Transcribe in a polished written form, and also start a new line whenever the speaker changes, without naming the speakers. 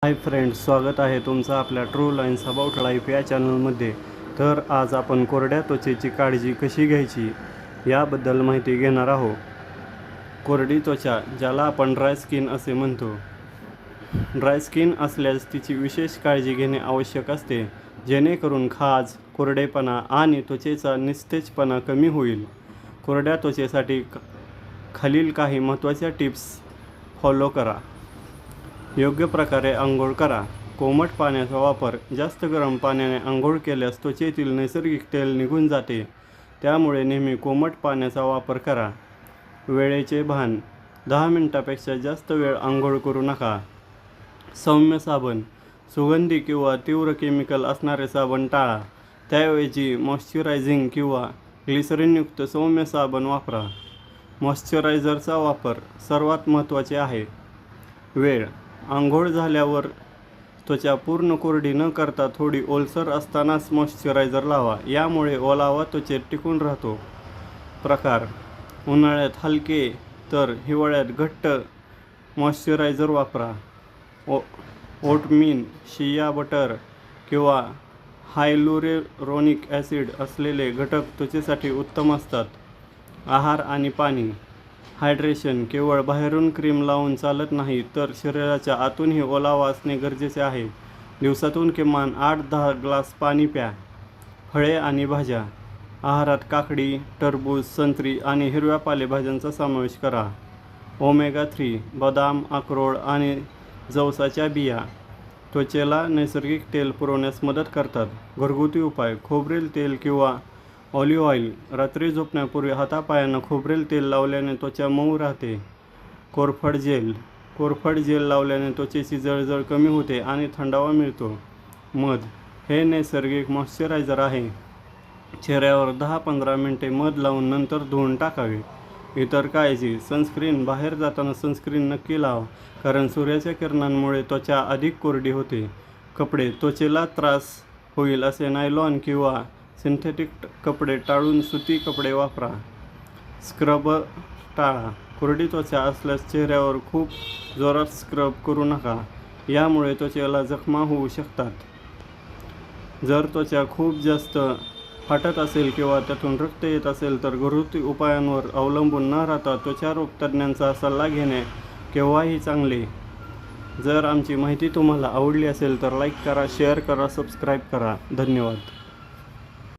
Hi friends, स्वागत आहे तुमचं आपल्या ट्रू लाईन्स अबाउट लाईफ या चॅनलमध्ये। तर आज आपण कोरड्या त्वचेची काळजी कशी घ्यायची याबद्दल माहिती घेणार आहोत। कोरडी त्वचा, ज्याला आपण ड्राय स्किन असे म्हणतो, ड्राय स्किन असल्यास तिची विशेष काळजी घेणे आवश्यक असते, जेणेकरून खाज, कोरडेपणा आणि त्वचेचा निस्तेजपणा कमी होईल। कोरड्या त्वचेसाठी खालील काही महत्त्वाच्या टिप्स फॉलो करा। योग्य प्रकारे आंघोळ करा। कोमट पाण्याचा वापर, जास्त गरम पाण्याने आंघोळ केल्यास त्वचेतील नैसर्गिक तेल निघून जाते, त्यामुळे नेहमी कोमट पाण्याचा वापर करा। वेळेचे भान, 10 मिनिटांपेक्षा जास्त वेळ आंघोळ करू नका। सौम्य साबण, सुगंधी किंवा तीव्र केमिकल असणारे साबण टाळा, त्याऐवजी मॉइश्चरायझिंग किंवा ग्लिसरीनयुक्त सौम्य साबण वापरा। मॉइश्चरायझरचा वापर सर्वात महत्त्वाचे आहे। वेळ, आंघोळ झाल्यावर त्वचा पूर्ण कोरडी न करता थोडी ओलसर असतानाच मॉइश्चरायझर लावा, यामुळे ओलावा त्वचेत टिकून राहतो। प्रकार, उन्हाळ्यात हलके तर हिवाळ्यात घट्ट मॉइश्चरायझर वापरा। ओटमीन, शिया बटर किंवा हायलुरोनिक ॲसिड असलेले घटक त्वचेसाठी उत्तम असतात। आहार आणि पाणी, हायड्रेशन केवळ बाहेरून क्रीम लावून चालत नाही, तर शरीराच्या आतूनही ओलावा असणे गरजेचे आहे। दिवसातून किमान 8-10 ग्लास पाणी प्या। फळे आणि भाज्या, आहारात काकडी, टरबूज, संत्री आणि हिरव्या पालेभाज्यांचा समावेश करा। ओमेगा 3, बदाम, अक्रोड आणि जवसाच्या बिया त्वचेला नैसर्गिक तेल पुरवण्यास मदत करतात। घरगुती उपाय, खोबरेल तेल किंवा ऑलिव्ह ऑइल, रात्री झोपण्यापूर्वी हातापायांना खोबरेल तेल लावल्याने त्वचा मऊ राहते। कोरफड जेल लावल्याने त्वचेची जळजळ कमी होते आणि थंडावा मिळतो। मध, हे नैसर्गिक मॉइश्चरायझर आहे। चेहऱ्यावर 10-15 मिनिटे मध लावून नंतर धुवून टाकावे। इतर काळजी, सनस्क्रीन, बाहेर जाताना सनस्क्रीन नक्की लावा, कारण सूर्याच्या किरणांमुळे त्वचा अधिक कोरडी होते। कपडे, त्वचेला त्रास होईल असे नायलॉन किंवा सिंथेटिक कपडे टाळून सुती कपडे वापरा। स्क्रब टाळा, कोरडी त्वचा असल्यास चेहऱ्यावर खूप जोरात स्क्रब करू नका, यामुळे त्वचेला जखमा होऊ शकतात। जर त्वचा खूप जास्त फाटत असेल किंवा त्यातून रक्त येत असेल तर घरगुती उपायांवर अवलंबून न राहता त्वचारोग तज्ज्ञांचा सल्ला घेणे केव्हाही चांगले। जर आमची माहिती तुम्हाला आवडली असेल तर लाईक करा, शेअर करा, सबस्क्राईब करा। धन्यवाद।